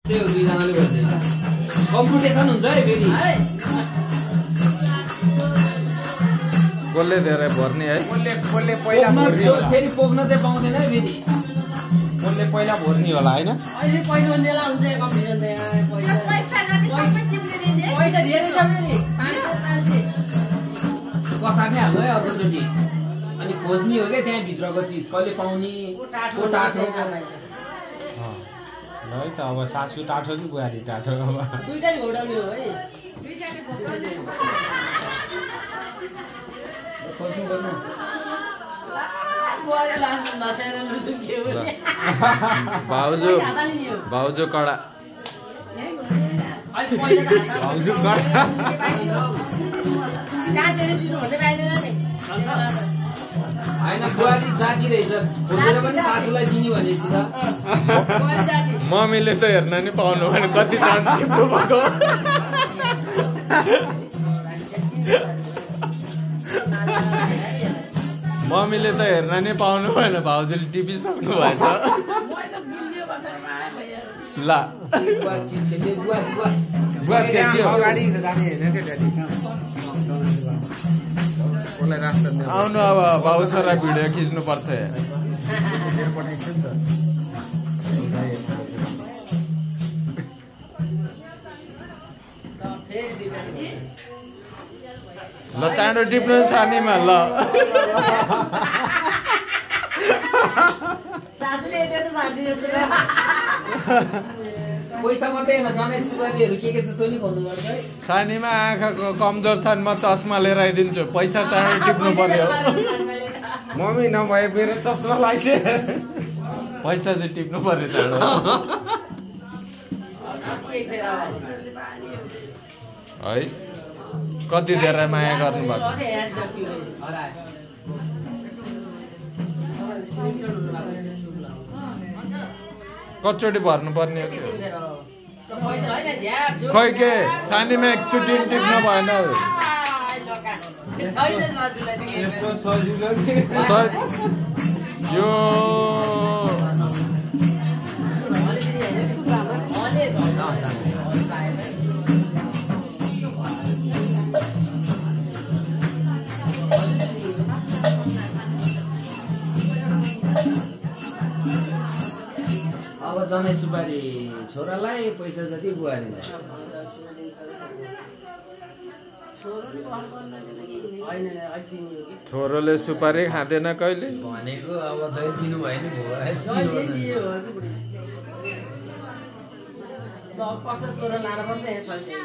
त्यो दुईजनाले गर्दैन कम्पिटिसन हुन्छ है फेरि कसले धेरै भर्ने है कसले पहिला भर्ने होला फेरि पोख्न चाहिँ पाउँदैन है फेरि कसले पहिला भर्ने होला हैन अहिले पैसा देला हुन्छ कम्पिटिसन त्यहाँ पैसा जति सबै टिप्ने दिने पैसा धेरै छ फेरि 500 कसार्ने हाल्नु है अर्कोचोटि अनि खोज्ने हो क्या त्यहाँ भित्रको चिज कहिले पाउने टाठो ल है त अब सासु टाठो कि बुहारी टाठो अब दुईटाले घोडाउने हो है दुईटाले खोज्नु खोज्नु बुहारी लासेर लुसुक्यो भाउजू कडा अहिले पैसा त भाउजू कडा काटेर दिनु भन्दै पाइदैन नि होइन बुहारी जाति रहेछ खोजेर पनि सासूलाई दिने भनेपछि त मम्मीले त हेर्न नि पाउनु भने कति टाइम टिप्नु भएको मम्मीले त हेर्न नि पाउनु भएन भाउजूले टिपिसक्नु भएछ ल बुवा छेचियो आउनु अब बाउ छोरा भिडियो खिच्नु पर्छ ल चाँडो टिप्नु सानीमा ल पैसा मात्रै होइन जनै सुपारीहरू के छ त्यो नि भन्नुपर्छ है सानीमा आँखाको कमजोर छन् म चस्मा लिएर आइदिन्छु पैसा चाँडो टिप्नु पर्यो मम्मी नभए मेरो चस्मा लाग्छ पैसा चाहिँ टिप्नु पर्यो चाँडो है कति धेरै माया गर्नुभएको कतिचोटि भर्नुपर्ने हो त्यो खै के सानीमा एकचोटि टिप्नु भएन यस्तो सजिलो यो अब जनै सुपारी छोरालाई पैसा जति बुहारीलाई छोरोले सुपारी खाँदैन कहिले भनेको अब जहिले दिनु भयो नि कसो छोरा लाएर पर्छ यहाँ छैन